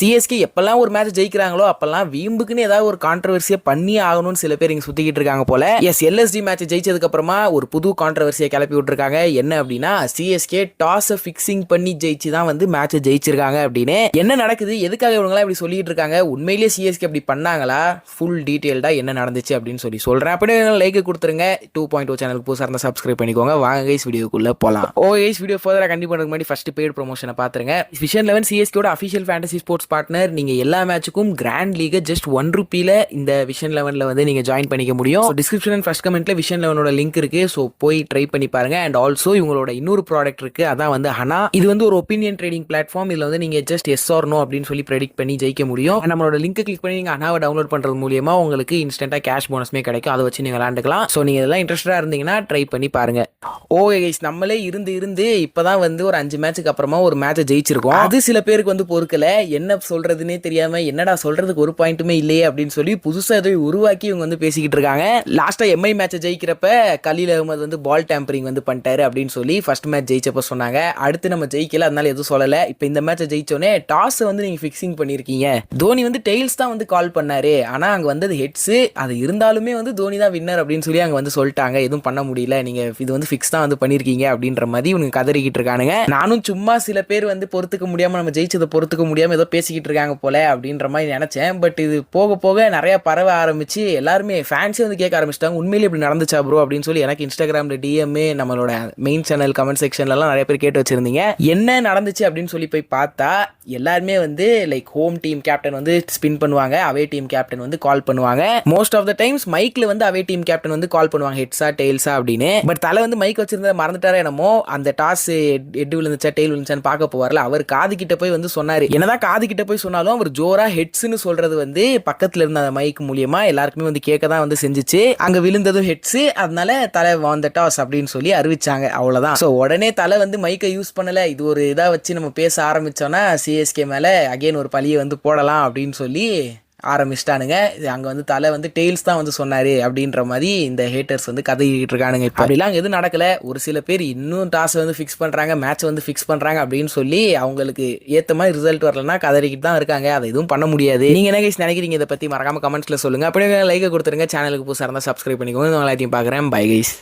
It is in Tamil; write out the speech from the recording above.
சிஎஸ்கே எப்பெல்லாம் ஒரு மேட்ச் ஜெயிக்கிறாங்களோ அப்பெல்லாம் வீம்புக்குன்னு ஏதாவது ஒரு கான்ட்ரவர்சியை பண்ணி ஆகணும்னு சில பேர் இங்க சுத்திக்கிட்டு இருக்காங்க போல. எல்எஸ்டி மேட்ச் ஜெயிச்சதுக்கு அப்புறமா ஒரு புது கான்ட்ரவர்சியை கிளப்பி விட்டுருக்காங்க. என்ன அப்படின்னா சிஎஸ்கே டாஸை ஃபிக்ஸிங் பண்ணி ஜெயிச்சு தான் வந்து மேட்ச் ஜெயிச்சிருக்காங்க அப்படின்னு. என்ன நடக்குது, எதுக்காக இவங்களாம் இப்படி சொல்லிட்டு இருக்காங்க, உண்மையிலேயே சிஎஸ்கே அப்படி பண்ணாங்களா, ஃபுல் டீடைல்டா என்ன நடந்துச்சு அப்படின்னு சொல்றேன். அப்படியே லைக் கொடுத்துருங்க. 2.0 சேனலுக்கு புதுசாக இருந்தால் சப்ஸ்கிரைப் பண்ணிக்கோங்க. வாங்க கைஸ் வீடியோக்குள்ள போலாம். கைஸ் வீடியோ ஃபர்தரா கண்டிப்பாக முன்னாடி ஃபர்ஸ்ட் பெய்ட் ப்ரொமோஷனை பாத்துருங்க. விஷன் 11 சிஎஸ்கேவோட அஃபிஷியல் ஃபேண்டசி ஸ்போர்ட்ஸ் பார்ட்னர். நீங்க எல்லா மேட்சுக்கும் கிராண்ட் லீக் ஜஸ்ட் ₹1 இந்த விஷன் 11ல வந்து நீங்க ஜாயின் பண்ணிக்க முடியும். டிஸ்கிரிப்ஷன் அண்ட் ஃபர்ஸ்ட் கமெண்ட்ல விஷன் 11ஓட லிங்க் இருக்கு. ஸோ போய் ட்ரை பண்ணி பாருங்க. அண்ட் ஆல்சோ இவங்களோட இன்னொரு ப்ராடக்ட் இருக்கு, அதான் வந்து ஹனா. இது வந்து ஒரு ஒப்பீனியன் ட்ரேடிங் பிளாட்ஃபார்ம். இதுல வந்து நீங்க ஜஸ்ட் எஸ் ஆர் நோ அப்படின்னு சொல்லி ப்ரெடிக்ட் பண்ணி ஜெயிக்க முடியும். நம்மளோட லிங்க் கிளிக் பண்ணி நீங்க ஹனாவை டவுன்லோட் பண்றது மூலியமா உங்களுக்கு இன்ஸ்டன்டா கேஷ் போனஸ்மே கிடைக்கும். அதை வச்சு நீங்க விளையாண்டுக்கலாம். ஸோ நீங்க இதெல்லாம் இன்ட்ரெஸ்டா இருந்தீங்கன்னா ட்ரை பண்ணி பாருங்க. ஓகே கைஸ், நம்மளே இருந்து இப்பதான் வந்து ஒரு 5 மேட்சுக்கு அப்புறமா ஒரு மேட்சை ஜெயிச்சிருக்கோம். அது சில பேருக்கு வந்து பொறுக்கல, என்ன சொல்றதுன்னே தெரியாம என்னடா சொல்றதுக்கு ஒரு பாயிண்ட்டுமே இல்லையே அப்படின்னு சொல்லி புதுசா ஏதோ உருவாக்கி இவங்க வந்து பேசிக்கிட்டு இருக்காங்க. லாஸ்டா எம்ஐ மேட்சை ஜெயிக்கிறப்ப கலீல் அகமது வந்து பால் டேம்பரிங் வந்து பண்ணிட்டாரு அப்படின்னு சொல்லி ஃபர்ஸ்ட் மேட்ச் ஜெயிச்சப்ப சொன்னாங்க. அடுத்து நம்ம ஜெயிக்கல, அதனால எதுவும் சொல்லல. இப்போ இந்த மேட்சை ஜெயிச்சோன்னே டாஸ் வந்து நீங்க ஃபிக்ஸிங் பண்ணிருக்கீங்க. தோனி வந்து டெய்ல்ஸ் தான் வந்து கால் பண்ணாரு, ஆனா அங்க வந்தது ஹெட்ஸ். அது இருந்தாலுமே வந்து தோனி தான் வின்னர் அப்படின்னு சொல்லி அங்க வந்து சொல்லிட்டாங்க. எதுவும் பண்ண முடியல, நீங்க இது வந்து ஃபிக்ஸ் தான் வந்து பண்ணிருக்கீங்க அப்படின்ற மாதிரி இவங்க கதறிக்கிட்டு இருக்கானுங்க. நானும் சும்மா சில பேர் வந்து பொறுத்துக்க முடியாம, நம்ம ஜெயிச்சதை பொறுத்துக்க முடியாம ஏதோ பேசிக்கிட்டு இருக்காங்க போல அப்படின்ற மாதிரி நினைச்சேன். பட் இது போக போக நிறைய பரவ ஆரம்பிச்சு எல்லாருமே ஃபேன்ஸே வந்து கேட்க ஆரம்பிச்சிட்டாங்க, உண்மையிலே இப்படி நடந்துச்சா ப்ரோ அப்படின்னு சொல்லி. எனக்கு இன்ஸ்டாகிராம்ல டிஎம்ஏ, நம்மளோட மெயின் சேனல் கமெண்ட் செக்ஷன்லாம் நிறைய பேர் கேட்டு வச்சிருந்தீங்க என்ன நடந்துச்சு அப்படின்னு சொல்லி. போய் பார்த்தா எல்லாருமே வந்து லைக் ஹோம் டீம் கேப்டன் வந்து ஸ்பின் பண்ணுவாங்க, அவே டீம் கேப்டன் வந்து கால் பண்ணுவாங்க. மோஸ்ட் ஆஃப் த டைம்ஸ் மைக்ல வந்து அவே டீம் கேப்டன் வந்து கால் பண்ணுவாங்க, ஹெட்ஸா டெய்ல்ஸா அப்படின்னு. பட் தலை வந்து மைக் வச்சிருந்தா மறந்துட்டாரே என்னமோ, அந்த டாஸ் ஹெட் விழுந்துச்சா டெய்ல் விழுந்துச்சான்னு பார்க்க போவார்ல, அவர் காது கிட்ட போய் வந்து சொன்னாரு. என்னதான் காது கிட்ட போய் சொன்னாலும் அவர் ஜோரா ஹெட்ஸ்னு சொல்றது வந்து பக்கத்துல இருந்த அந்த மைக் மூலியமா எல்லாருக்குமே வந்து கேட்க தான் வந்து செஞ்சுச்சு. அங்க விழுந்ததும் ஹெட்ஸ், அதனால தலை வான் த டாஸ் அப்படின்னு சொல்லி அறிவிச்சாங்க. அவ்வளவுதான். ஸோ உடனே தலை வந்து மைக்கை யூஸ் பண்ணல. இது ஒரு இதா வச்சு நம்ம பேச ஆரம்பிச்சோம்னா சிஎஸ்கே மேல அகைன் ஒரு பழியை வந்து போடலாம் அப்படின்னு சொல்லி ஆரம்பிச்சிட்டானுங்க. அங்கே வந்து தலை வந்து டெய்ல்ஸ் தான் வந்து சொன்னார் அப்படின்ற மாதிரி இந்த ஹேட்டர்ஸ் வந்து கதைக்கிட்டு இருக்கானுங்க. இப்போ அப்படிலாம் எதுவும் நடக்கலை. ஒரு சில பேர் இன்னும் டாஸ் வந்து ஃபிக்ஸ் பண்ணுறாங்க, மேட்ச் வந்து ஃபிக்ஸ் பண்ணுறாங்க அப்படின்னு சொல்லி அவங்களுக்கு ஏற்ற மாதிரி ரிசல்ட் வரலன்னா கதறிக்கிட்டு தான் இருக்காங்க. அதை எதுவும் பண்ண முடியாது. நீங்கள் என்ன கைஸ் நினைக்கிறீங்க இதை பற்றி மறக்காம கமெண்ட்ஸில் சொல்லுங்கள். அப்படியே லைக் கொடுத்துருங்க. சேனலுக்கு புதுசாக இருந்தால் சப்ஸ்கிரைப் பண்ணிக்கோங்க. எல்லாத்தையும் பார்க்குறேன். Bye guys.